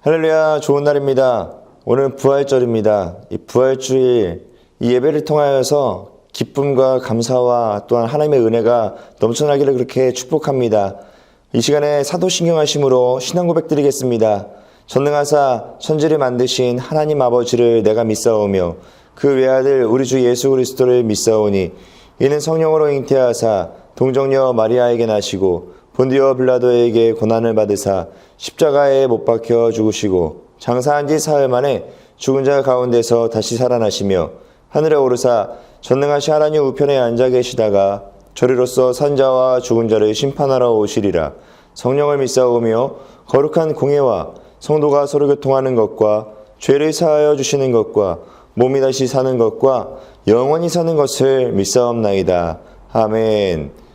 할렐루야, 좋은 날입니다. 오늘 부활절입니다. 이 부활주일 이 예배를 통하여서 기쁨과 감사와 또한 하나님의 은혜가 넘쳐나기를 그렇게 축복합니다. 이 시간에 사도신경하심으로 신앙 고백드리겠습니다. 전능하사 천지를 만드신 하나님 아버지를 내가 믿사오며 그 외아들 우리 주 예수 그리스도를 믿사오니 이는 성령으로 잉태하사 동정녀 마리아에게 나시고 본디오 빌라도에게 고난을 받으사 십자가에 못 박혀 죽으시고 장사한 지 사흘 만에 죽은 자 가운데서 다시 살아나시며 하늘에 오르사 전능하신 하나님 우편에 앉아 계시다가 저리로서 산 자와 죽은 자를 심판하러 오시리라. 성령을 믿사오며 거룩한 공예와 성도가 서로 교통하는 것과 죄를 사하여 주시는 것과 몸이 다시 사는 것과 영원히 사는 것을 믿사옵나이다. 아멘.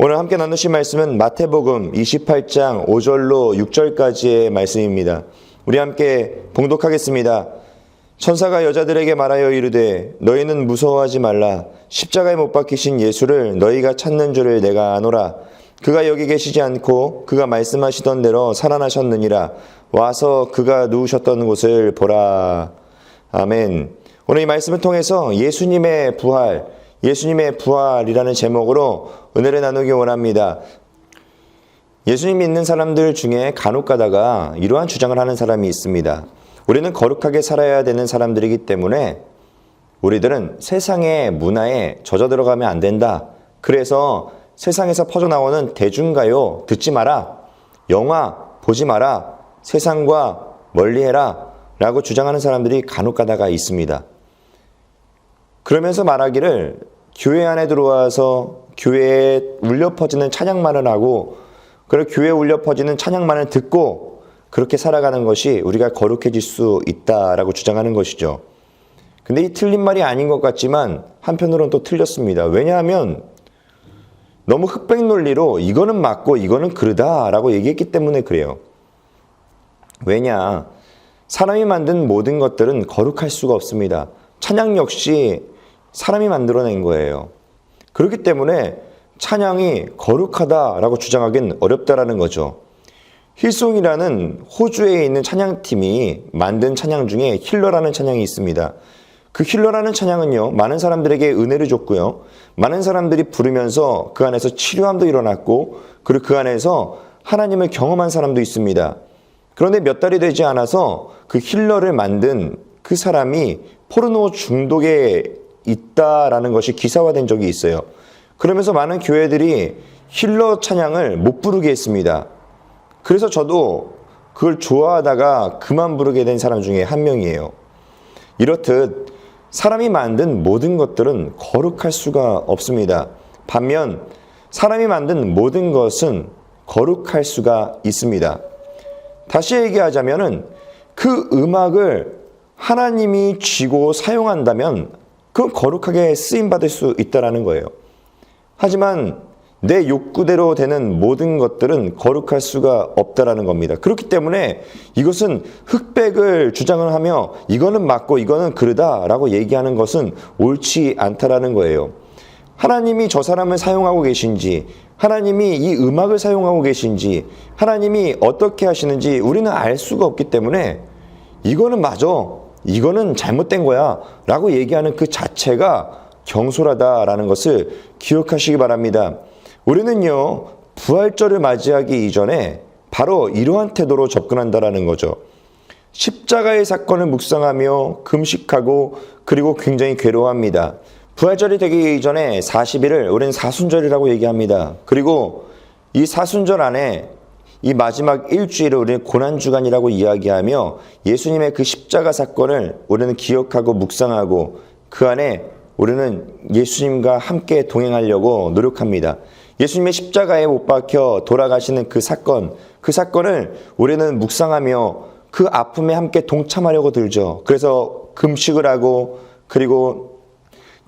오늘 함께 나누실 말씀은 마태복음 28장 5절로 6절까지의 말씀입니다. 우리 함께 봉독하겠습니다. 천사가 여자들에게 말하여 이르되 너희는 무서워하지 말라. 십자가에 못 박히신 예수를 너희가 찾는 줄을 내가 아노라. 그가 여기 계시지 않고 그가 말씀하시던 대로 살아나셨느니라. 와서 그가 누우셨던 곳을 보라. 아멘. 오늘 이 말씀을 통해서 예수님의 부활이라는 제목으로 은혜를 나누기 원합니다. 예수님 믿는 사람들 중에 간혹 가다가 이러한 주장을 하는 사람이 있습니다. 우리는 거룩하게 살아야 되는 사람들이기 때문에 우리들은 세상의 문화에 젖어 들어가면 안 된다. 그래서 세상에서 퍼져나오는 대중가요 듣지 마라. 영화 보지 마라. 세상과 멀리해라. 라고 주장하는 사람들이 간혹 가다가 있습니다. 그러면서 말하기를 교회 안에 들어와서 교회에 울려 퍼지는 찬양만을 하고 그리고 교회에 울려 퍼지는 찬양만을 듣고 그렇게 살아가는 것이 우리가 거룩해질 수 있다라고 주장하는 것이죠. 근데 이 틀린 말이 아닌 것 같지만 한편으로는 또 틀렸습니다. 왜냐하면 너무 흑백 논리로 이거는 맞고 이거는 그르다라고 얘기했기 때문에 그래요. 왜냐? 사람이 만든 모든 것들은 거룩할 수가 없습니다. 찬양 역시 사람이 만들어낸 거예요. 그렇기 때문에 찬양이 거룩하다라고 주장하기는 어렵다라는 거죠. 힐송이라는 호주에 있는 찬양팀이 만든 찬양 중에 힐러라는 찬양이 있습니다. 그 힐러라는 찬양은요, 많은 사람들에게 은혜를 줬고요. 많은 사람들이 부르면서 그 안에서 치료함도 일어났고 그리고 그 안에서 하나님을 경험한 사람도 있습니다. 그런데 몇 달이 되지 않아서 그 힐러를 만든 그 사람이 포르노 중독에 있다라는 것이 기사화된 적이 있어요. 그러면서 많은 교회들이 힐러 찬양을 못 부르게 했습니다. 그래서 저도 그걸 좋아하다가 그만 부르게 된 사람 중에 한 명이에요. 이렇듯 사람이 만든 모든 것들은 거룩할 수가 없습니다. 반면 사람이 만든 모든 것은 거룩할 수가 있습니다. 다시 얘기하자면은 그 음악을 하나님이 쥐고 사용한다면 그건 거룩하게 쓰임받을 수 있다는 거예요. 하지만 내 욕구대로 되는 모든 것들은 거룩할 수가 없다는 겁니다. 그렇기 때문에 이것은 흑백을 주장을 하며 이거는 맞고 이거는 그르다라고 얘기하는 것은 옳지 않다라는 거예요. 하나님이 저 사람을 사용하고 계신지, 하나님이 이 음악을 사용하고 계신지, 하나님이 어떻게 하시는지 우리는 알 수가 없기 때문에 이거는 맞아, 이거는 잘못된 거야 라고 얘기하는 그 자체가 경솔하다라는 것을 기억하시기 바랍니다. 우리는요, 부활절을 맞이하기 이전에 바로 이러한 태도로 접근한다라는 거죠. 십자가의 사건을 묵상하며 금식하고 그리고 굉장히 괴로워합니다. 부활절이 되기 이전에 40일을 우리는 사순절이라고 얘기합니다. 그리고 이 사순절 안에 이 마지막 일주일을 우리는 고난주간이라고 이야기하며 예수님의 그 십자가 사건을 우리는 기억하고 묵상하고 그 안에 우리는 예수님과 함께 동행하려고 노력합니다. 예수님의 십자가에 못 박혀 돌아가시는 그 사건을 우리는 묵상하며 그 아픔에 함께 동참하려고 들죠. 그래서 금식을 하고 그리고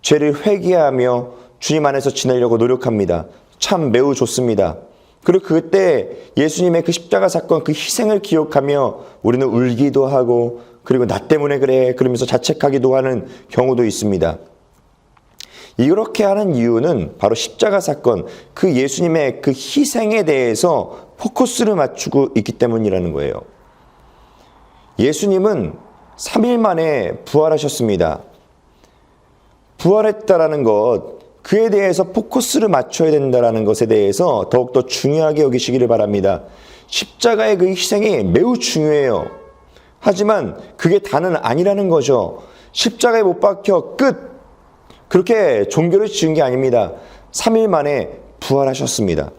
죄를 회개하며 주님 안에서 지내려고 노력합니다. 참 매우 좋습니다. 그리고 그때 예수님의 그 십자가 사건, 그 희생을 기억하며 우리는 울기도 하고 그리고 나 때문에 그래 그러면서 자책하기도 하는 경우도 있습니다. 이렇게 하는 이유는 바로 십자가 사건, 그 예수님의 그 희생에 대해서 포커스를 맞추고 있기 때문이라는 거예요. 예수님은 3일 만에 부활하셨습니다. 부활했다라는 것, 그에 대해서 포커스를 맞춰야 된다는 것에 대해서 더욱더 중요하게 여기시기를 바랍니다. 십자가의 그 희생이 매우 중요해요. 하지만 그게 다는 아니라는 거죠. 십자가에 못 박혀 끝! 그렇게 종교를 지은 게 아닙니다. 3일 만에 부활하셨습니다.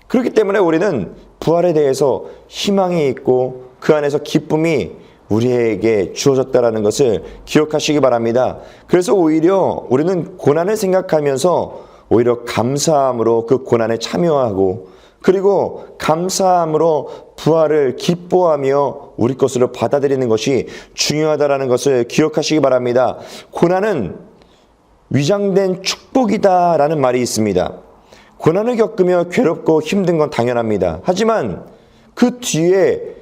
그렇기 때문에 우리는 부활에 대해서 희망이 있고 그 안에서 기쁨이 우리에게 주어졌다는 것을 기억하시기 바랍니다. 그래서 오히려 우리는 고난을 생각하면서 오히려 감사함으로 그 고난에 참여하고 그리고 감사함으로 부활을 기뻐하며 우리 것으로 받아들이는 것이 중요하다는 것을 기억하시기 바랍니다. 고난은 위장된 축복이다라는 말이 있습니다. 고난을 겪으며 괴롭고 힘든 건 당연합니다. 하지만 그 뒤에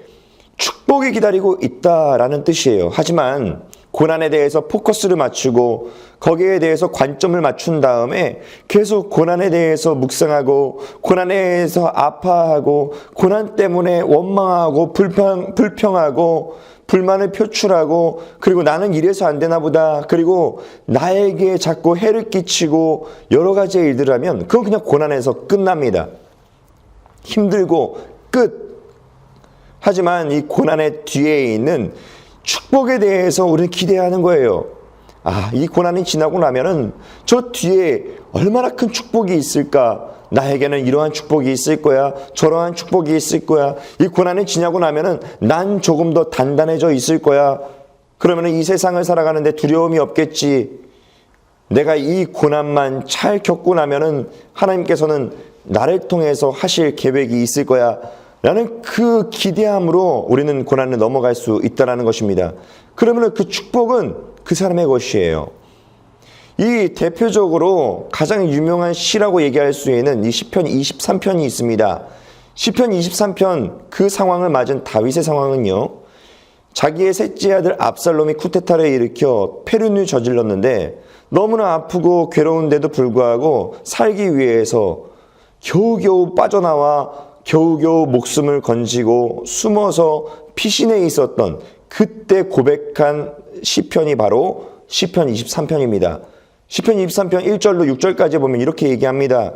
축복이 기다리고 있다라는 뜻이에요. 하지만 고난에 대해서 포커스를 맞추고 거기에 대해서 관점을 맞춘 다음에 계속 고난에 대해서 묵상하고 고난에 대해서 아파하고 고난 때문에 원망하고 불평하고 불만을 표출하고 그리고 나는 이래서 안 되나 보다 그리고 나에게 자꾸 해를 끼치고 여러 가지 일들을 하면 그건 그냥 고난에서 끝납니다. 힘들고 끝. 하지만 이 고난의 뒤에 있는 축복에 대해서 우리는 기대하는 거예요. 아, 이 고난이 지나고 나면은 저 뒤에 얼마나 큰 축복이 있을까? 나에게는 이러한 축복이 있을 거야. 저러한 축복이 있을 거야. 이 고난이 지나고 나면은 난 조금 더 단단해져 있을 거야. 그러면은 이 세상을 살아가는데 두려움이 없겠지. 내가 이 고난만 잘 겪고 나면은 하나님께서는 나를 통해서 하실 계획이 있을 거야. 라는 그 기대함으로 우리는 고난을 넘어갈 수 있다는 것입니다. 그러면 그 축복은 그 사람의 것이에요. 이 대표적으로 가장 유명한 시라고 얘기할 수 있는 이 시편 23편이 있습니다. 시편 23편 그 상황을 맞은 다윗의 상황은요. 자기의 셋째 아들 압살롬이 쿠데타를 일으켜 패륜을 저질렀는데 너무나 아프고 괴로운데도 불구하고 살기 위해서 겨우겨우 빠져나와 겨우겨우 목숨을 건지고 숨어서 피신해 있었던 그때 고백한 시편이 바로 시편 23편입니다. 시편 23편 1절로 6절까지 보면 이렇게 얘기합니다.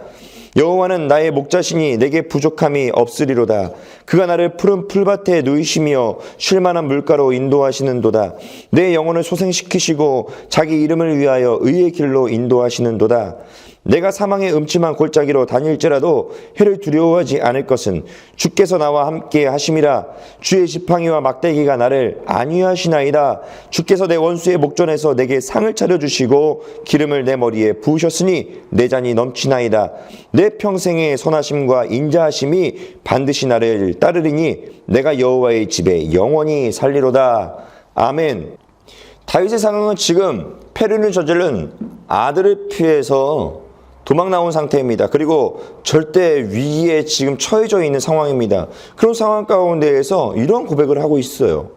여호와는 나의 목자시니 내게 부족함이 없으리로다. 그가 나를 푸른 풀밭에 누이시며 쉴만한 물가로 인도하시는도다. 내 영혼을 소생시키시고 자기 이름을 위하여 의의 길로 인도하시는도다. 내가 사망의 음침한 골짜기로 다닐지라도 해를 두려워하지 않을 것은 주께서 나와 함께 하심이라. 주의 지팡이와 막대기가 나를 안위하시나이다. 주께서 내 원수의 목전에서 내게 상을 차려주시고 기름을 내 머리에 부으셨으니 내 잔이 넘치나이다. 내 평생의 선하심과 인자하심이 반드시 나를 따르리니 내가 여호와의 집에 영원히 살리로다. 아멘. 다윗의 상황은 지금 패륜을 저지른 아들을 피해서 도망 나온 상태입니다. 그리고 절대 위기에 지금 처해져 있는 상황입니다. 그런 상황 가운데에서 이런 고백을 하고 있어요.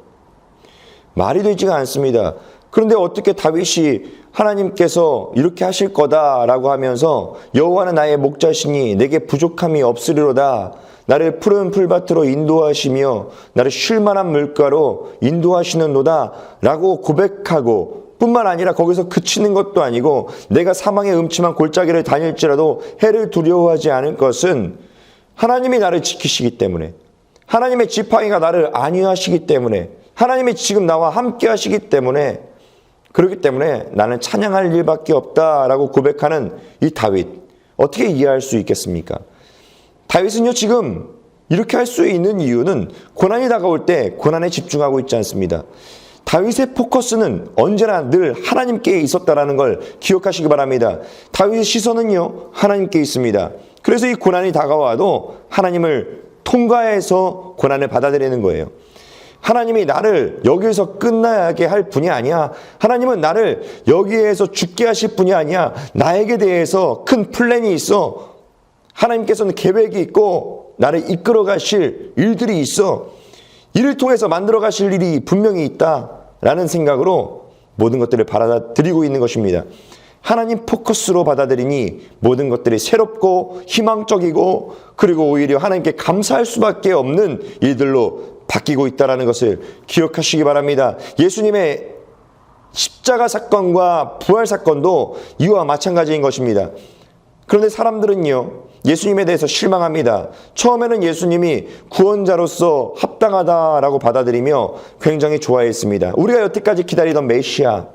말이 되지가 않습니다. 그런데 어떻게 다윗이 하나님께서 이렇게 하실 거다라고 하면서 여호와는 나의 목자시니 내게 부족함이 없으리로다. 나를 푸른 풀밭으로 인도하시며 나를 쉴 만한 물가로 인도하시는도다 라고 고백하고 뿐만 아니라 거기서 그치는 것도 아니고 내가 사망의 음침한 골짜기를 다닐지라도 해를 두려워하지 않을 것은 하나님이 나를 지키시기 때문에 하나님의 지팡이가 나를 안위하시기 때문에 하나님이 지금 나와 함께 하시기 때문에 그렇기 때문에 나는 찬양할 일밖에 없다라고 고백하는 이 다윗 어떻게 이해할 수 있겠습니까? 다윗은요 지금 이렇게 할 수 있는 이유는 고난이 다가올 때 고난에 집중하고 있지 않습니다. 다윗의 포커스는 언제나 늘 하나님께 있었다는 걸 기억하시기 바랍니다. 다윗의 시선은요 하나님께 있습니다. 그래서 이 고난이 다가와도 하나님을 통과해서 고난을 받아들이는 거예요. 하나님이 나를 여기에서 끝나게 할 분이 아니야. 하나님은 나를 여기에서 죽게 하실 분이 아니야. 나에게 대해서 큰 플랜이 있어. 하나님께서는 계획이 있고 나를 이끌어 가실 일들이 있어. 이를 통해서 만들어 가실 일이 분명히 있다라는 생각으로 모든 것들을 받아들이고 있는 것입니다. 하나님 포커스로 받아들이니 모든 것들이 새롭고 희망적이고 그리고 오히려 하나님께 감사할 수밖에 없는 일들로 바뀌고 있다는 것을 기억하시기 바랍니다. 예수님의 십자가 사건과 부활 사건도 이와 마찬가지인 것입니다. 그런데 사람들은요, 예수님에 대해서 실망합니다. 처음에는 예수님이 구원자로서 합당하다라고 받아들이며 굉장히 좋아했습니다. 우리가 여태까지 기다리던 메시아,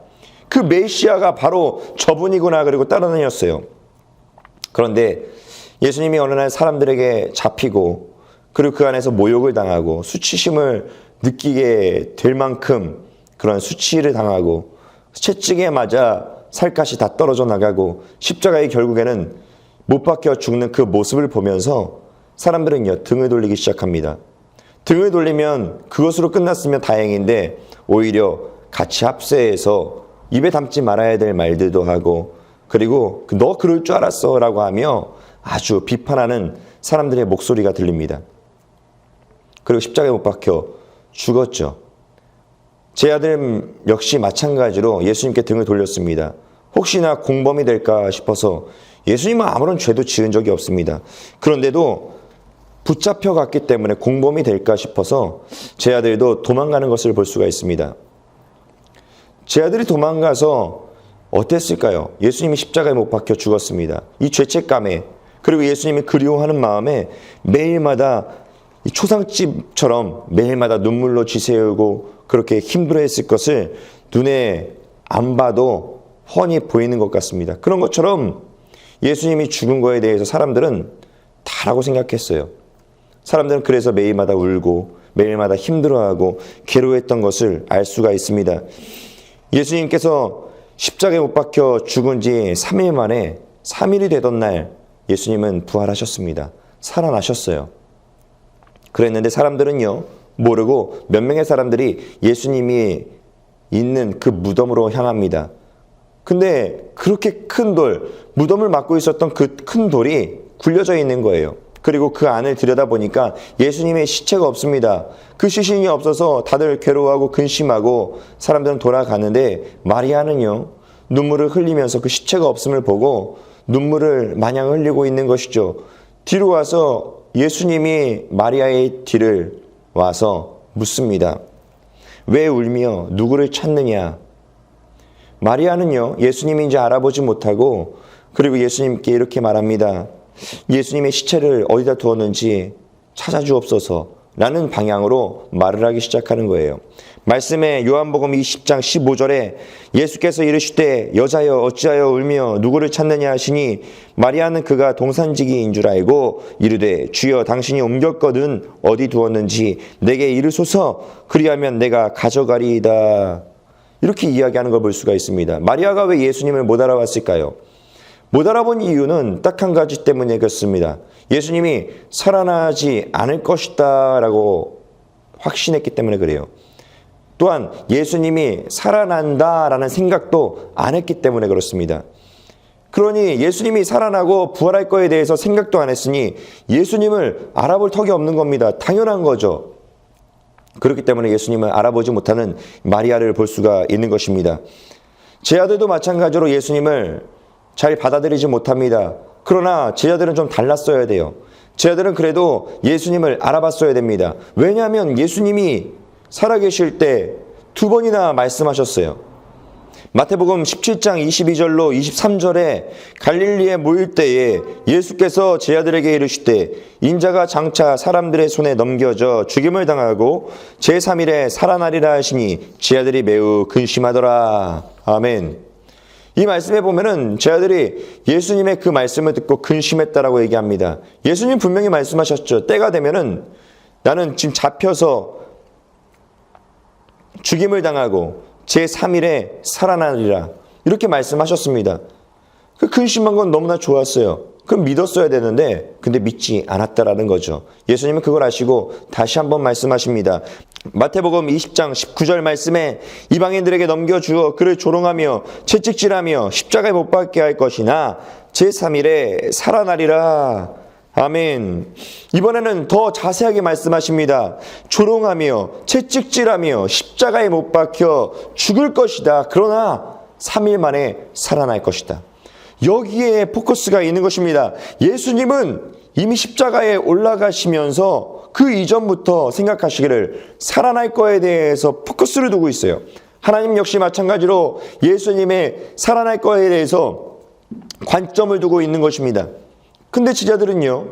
그 메시아가 바로 저분이구나 그리고 따라다녔어요. 그런데 예수님이 어느 날 사람들에게 잡히고 그리고 그 안에서 모욕을 당하고 수치심을 느끼게 될 만큼 그런 수치를 당하고 채찍에 맞아 살갗이 다 떨어져 나가고 십자가에 결국에는 못 박혀 죽는 그 모습을 보면서 사람들은요, 등을 돌리기 시작합니다. 등을 돌리면 그것으로 끝났으면 다행인데 오히려 같이 합세해서 입에 담지 말아야 될 말들도 하고 그리고 너 그럴 줄 알았어 라고 하며 아주 비판하는 사람들의 목소리가 들립니다. 그리고 십자가에 못 박혀 죽었죠. 제 아들 역시 마찬가지로 예수님께 등을 돌렸습니다. 혹시나 공범이 될까 싶어서 예수님은 아무런 죄도 지은 적이 없습니다. 그런데도 붙잡혀 갔기 때문에 공범이 될까 싶어서 제 아들도 도망가는 것을 볼 수가 있습니다. 제 아들이 도망가서 어땠을까요? 예수님이 십자가에 못 박혀 죽었습니다. 이 죄책감에 그리고 예수님이 그리워하는 마음에 매일마다 이 초상집처럼 매일마다 눈물로 쥐세우고 그렇게 힘들어했을 것을 눈에 안 봐도 훤히 보이는 것 같습니다. 그런 것처럼 예수님이 죽은 거에 대해서 사람들은 다라고 생각했어요. 사람들은 그래서 매일마다 울고 매일마다 힘들어하고 괴로워했던 것을 알 수가 있습니다. 예수님께서 십자가에 못 박혀 죽은 지 3일 만에 3일이 되던 날 예수님은 부활하셨습니다. 살아나셨어요. 그랬는데 사람들은요, 모르고 몇 명의 사람들이 예수님이 있는 그 무덤으로 향합니다. 근데 그렇게 큰 돌, 무덤을 막고 있었던 그 큰 돌이 굴려져 있는 거예요. 그리고 그 안을 들여다보니까 예수님의 시체가 없습니다. 그 시신이 없어서 다들 괴로워하고 근심하고 사람들은 돌아가는데 마리아는요, 눈물을 흘리면서 그 시체가 없음을 보고 눈물을 마냥 흘리고 있는 것이죠. 뒤로 와서 예수님이 마리아의 뒤를 와서 묻습니다. 왜 울며 누구를 찾느냐? 마리아는요, 예수님인지 알아보지 못하고 그리고 예수님께 이렇게 말합니다. 예수님의 시체를 어디다 두었는지 찾아주옵소서 라는 방향으로 말을 하기 시작하는 거예요. 말씀에 요한복음 20장 15절에 예수께서 이르시되 여자여 어찌하여 울며 누구를 찾느냐 하시니 마리아는 그가 동산지기인 줄 알고 이르되 주여 당신이 옮겼거든 어디 두었는지 내게 이르소서 그리하면 내가 가져가리이다. 이렇게 이야기하는 걸 볼 수가 있습니다. 마리아가 왜 예수님을 못 알아봤을까요? 못 알아본 이유는 딱 한 가지 때문에 그렇습니다. 예수님이 살아나지 않을 것이다 라고 확신했기 때문에 그래요. 또한 예수님이 살아난다라는 생각도 안 했기 때문에 그렇습니다. 그러니 예수님이 살아나고 부활할 거에 대해서 생각도 안 했으니 예수님을 알아볼 턱이 없는 겁니다. 당연한 거죠. 그렇기 때문에 예수님을 알아보지 못하는 마리아를 볼 수가 있는 것입니다. 제 아들도 마찬가지로 예수님을 잘 받아들이지 못합니다. 그러나 제 아들은 좀 달랐어야 돼요. 제 아들은 그래도 예수님을 알아봤어야 됩니다. 왜냐하면 예수님이 살아계실 때 2번이나 말씀하셨어요. 마태복음 17장 22절로 23절에 갈릴리에 모일 때에 예수께서 제 아들에게 이르시되 인자가 장차 사람들의 손에 넘겨져 죽임을 당하고 제3일에 살아나리라 하시니 제 아들이 매우 근심하더라. 아멘. 이 말씀에 보면은 제 아들이 예수님의 그 말씀을 듣고 근심했다라고 얘기합니다. 예수님 분명히 말씀하셨죠. 때가 되면은 나는 지금 잡혀서 죽임을 당하고 제3일에 살아나리라. 이렇게 말씀하셨습니다. 그 근심한 건 너무나 좋았어요. 그럼 믿었어야 되는데 근데 믿지 않았다라는 거죠. 예수님은 그걸 아시고 다시 한번 말씀하십니다. 마태복음 20장 19절 말씀에 이방인들에게 넘겨주어 그를 조롱하며 채찍질하며 십자가에 못 박게 할 것이나 제3일에 살아나리라. 아멘. 이번에는 더 자세하게 말씀하십니다. 조롱하며 채찍질하며 십자가에 못 박혀 죽을 것이다. 그러나 3일 만에 살아날 것이다. 여기에 포커스가 있는 것입니다. 예수님은 이미 십자가에 올라가시면서 그 이전부터 생각하시기를 살아날 거에 대해서 포커스를 두고 있어요. 하나님 역시 마찬가지로 예수님의 살아날 거에 대해서 관점을 두고 있는 것입니다. 근데 제자들은요,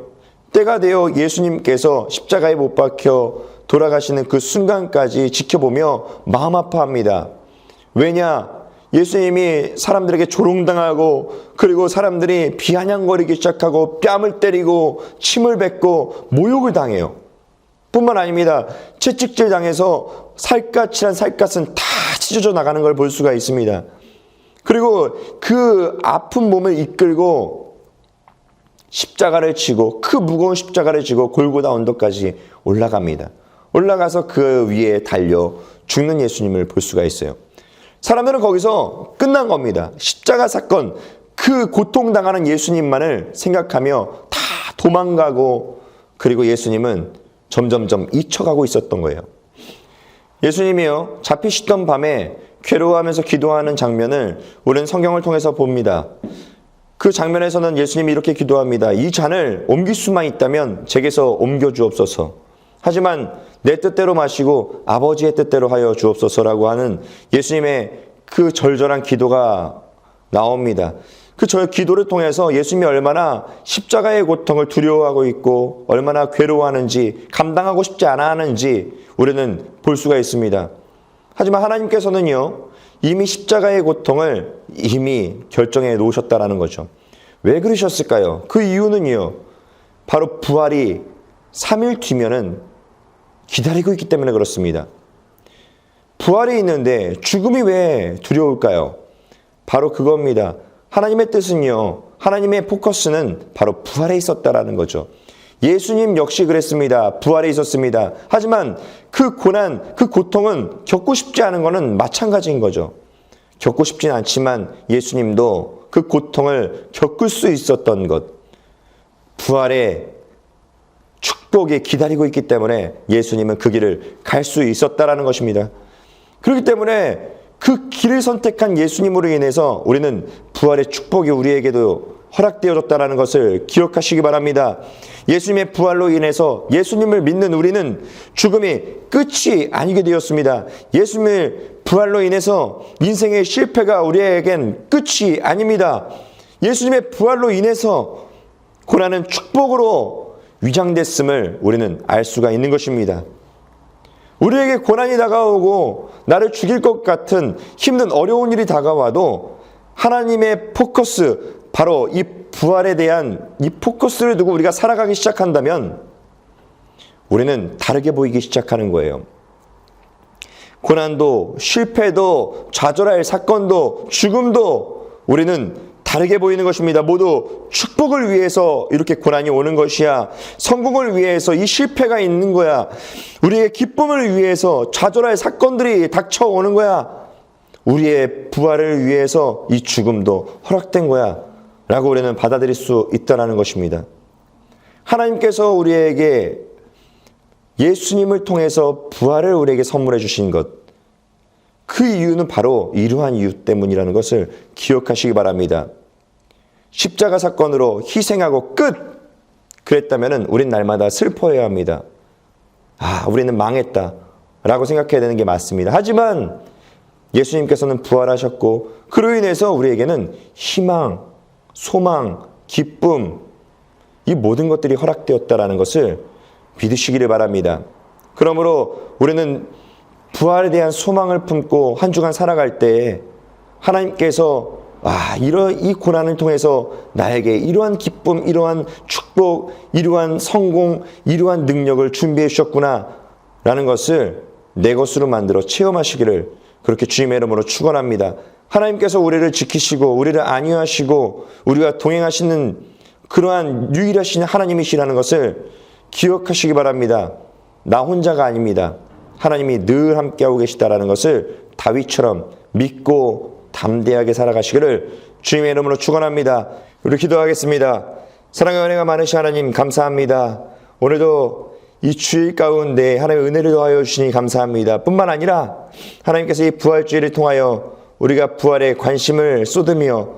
때가 되어 예수님께서 십자가에 못 박혀 돌아가시는 그 순간까지 지켜보며 마음 아파합니다. 왜냐? 예수님이 사람들에게 조롱당하고, 그리고 사람들이 비아냥거리기 시작하고 뺨을 때리고 침을 뱉고 모욕을 당해요. 뿐만 아닙니다. 채찍질 당해서 살갗이란 살갗은 다 찢어져 나가는 걸 볼 수가 있습니다. 그리고 그 아픈 몸을 이끌고 십자가를 지고, 그 무거운 십자가를 지고 골고다 언덕까지 올라갑니다. 올라가서 그 위에 달려 죽는 예수님을 볼 수가 있어요. 사람들은 거기서 끝난 겁니다. 십자가 사건, 그 고통당하는 예수님만을 생각하며 다 도망가고, 그리고 예수님은 점점점 잊혀가고 있었던 거예요. 예수님이요, 잡히시던 밤에 괴로워하면서 기도하는 장면을 우리는 성경을 통해서 봅니다. 그 장면에서는 예수님이 이렇게 기도합니다. 이 잔을 옮길 수만 있다면 제게서 옮겨 주옵소서. 하지만 내 뜻대로 마시고 아버지의 뜻대로 하여 주옵소서라고 하는 예수님의 그 절절한 기도가 나옵니다. 그 기도를 통해서 예수님이 얼마나 십자가의 고통을 두려워하고 있고 얼마나 괴로워하는지, 감당하고 싶지 않아 하는지 우리는 볼 수가 있습니다. 하지만 하나님께서는요, 이미 십자가의 고통을 이미 결정해 놓으셨다라는 거죠. 왜 그러셨을까요? 그 이유는요, 바로 부활이 3일 뒤면은 기다리고 있기 때문에 그렇습니다. 부활이 있는데 죽음이 왜 두려울까요? 바로 그겁니다. 하나님의 뜻은요, 하나님의 포커스는 바로 부활에 있었다라는 거죠. 예수님 역시 그랬습니다. 부활에 있었습니다. 하지만 그 고난, 그 고통은 겪고 싶지 않은 것은 마찬가지인 거죠. 겪고 싶진 않지만 예수님도 그 고통을 겪을 수 있었던 것, 부활의 축복이 기다리고 있기 때문에 예수님은 그 길을 갈 수 있었다라는 것입니다. 그렇기 때문에 그 길을 선택한 예수님으로 인해서 우리는 부활의 축복이 우리에게도 허락되어졌다는 것을 기억하시기 바랍니다. 예수님의 부활로 인해서 예수님을 믿는 우리는 죽음이 끝이 아니게 되었습니다. 예수님의 부활로 인해서 인생의 실패가 우리에겐 끝이 아닙니다. 예수님의 부활로 인해서 고난은 축복으로 위장됐음을 우리는 알 수가 있는 것입니다. 우리에게 고난이 다가오고 나를 죽일 것 같은 힘든 어려운 일이 다가와도 하나님의 포커스, 바로 이 부활에 대한 이 포커스를 두고 우리가 살아가기 시작한다면 우리는 다르게 보이기 시작하는 거예요. 고난도, 실패도, 좌절할 사건도, 죽음도 우리는 다르게 보이는 것입니다. 모두 축복을 위해서 이렇게 고난이 오는 것이야. 성공을 위해서 이 실패가 있는 거야. 우리의 기쁨을 위해서 좌절할 사건들이 닥쳐오는 거야. 우리의 부활을 위해서 이 죽음도 허락된 거야. 라고 우리는 받아들일 수 있다는 것입니다. 하나님께서 우리에게 예수님을 통해서 부활을 우리에게 선물해 주신 것, 그 이유는 바로 이러한 이유 때문이라는 것을 기억하시기 바랍니다. 십자가 사건으로 희생하고 끝! 그랬다면 우린 날마다 슬퍼해야 합니다. 우리는 망했다 라고 생각해야 되는 게 맞습니다. 하지만 예수님께서는 부활하셨고 그로 인해서 우리에게는 희망, 소망, 기쁨, 이 모든 것들이 허락되었다라는 것을 믿으시기를 바랍니다. 그러므로 우리는 부활에 대한 소망을 품고 한 주간 살아갈 때 하나님께서 이 고난을 통해서 나에게 이러한 기쁨, 이러한 축복, 이러한 성공, 이러한 능력을 준비해 주셨구나 라는 것을 내 것으로 만들어 체험하시기를 그렇게 주님의 이름으로 축원합니다. 하나님께서 우리를 지키시고 우리를 안위하시고 우리와 동행하시는 그러한 유일하신 하나님이시라는 것을 기억하시기 바랍니다. 나 혼자가 아닙니다. 하나님이 늘 함께하고 계시다라는 것을 다윗처럼 믿고 담대하게 살아가시기를 주님의 이름으로 축원합니다. 우리 기도하겠습니다. 사랑과 은혜가 많으신 하나님 감사합니다. 오늘도 이 주일 가운데 하나님의 은혜를 더하여 주시니 감사합니다. 뿐만 아니라 하나님께서 이 부활주일을 통하여 우리가 부활에 관심을 쏟으며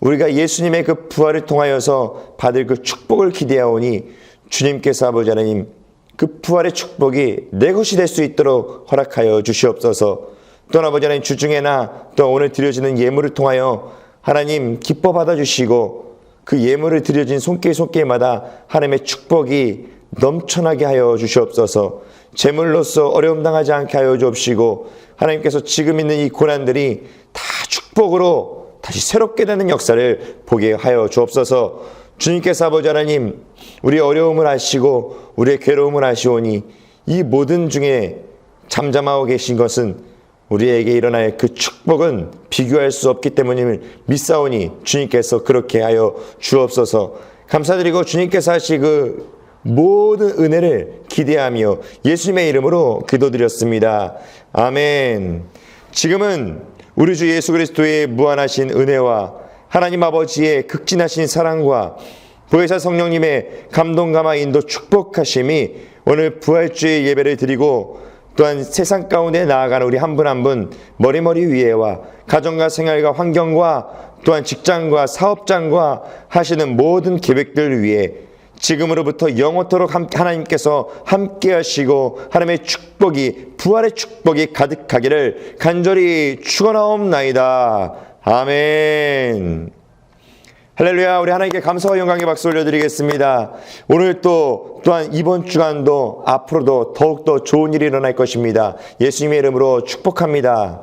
우리가 예수님의 그 부활을 통하여서 받을 그 축복을 기대하오니 주님께서 아버지 하나님 그 부활의 축복이 내 것이 될 수 있도록 허락하여 주시옵소서. 또한 아버지 하나님 주중에나 또 오늘 드려지는 예물을 통하여 하나님 기뻐 받아주시고 그 예물을 드려진 손길마다 하나님의 축복이 넘쳐나게 하여 주시옵소서. 제물로서 어려움 당하지 않게 하여 주옵시고 하나님께서 지금 있는 이 고난들이 다 축복으로 다시 새롭게 되는 역사를 보게 하여 주옵소서. 주님께서 아버지 하나님 우리의 어려움을 아시고 우리의 괴로움을 아시오니 이 모든 중에 잠잠하고 계신 것은 우리에게 일어날 그 축복은 비교할 수 없기 때문임을 믿사오니 주님께서 그렇게 하여 주옵소서. 감사드리고 주님께서 하시 그 모든 은혜를 기대하며 예수님의 이름으로 기도드렸습니다. 아멘. 지금은 우리 주 예수 그리스도의 무한하신 은혜와 하나님 아버지의 극진하신 사랑과 보혜사 성령님의 감동 감화 인도 축복하심이 오늘 부활주의 예배를 드리고 또한 세상 가운데 나아가는 우리 한 분 한 분 머리머리 위에와 가정과 생활과 환경과 또한 직장과 사업장과 하시는 모든 계획들 위에 지금으로부터 영원토록 하나님께서 함께 하시고 하나님의 축복이 부활의 축복이 가득하기를 간절히 축원하옵나이다. 아멘. 할렐루야. 우리 하나님께 감사와 영광의 박수 올려드리겠습니다. 오늘 또한 이번 주간도 앞으로도 더욱더 좋은 일이 일어날 것입니다. 예수님의 이름으로 축복합니다.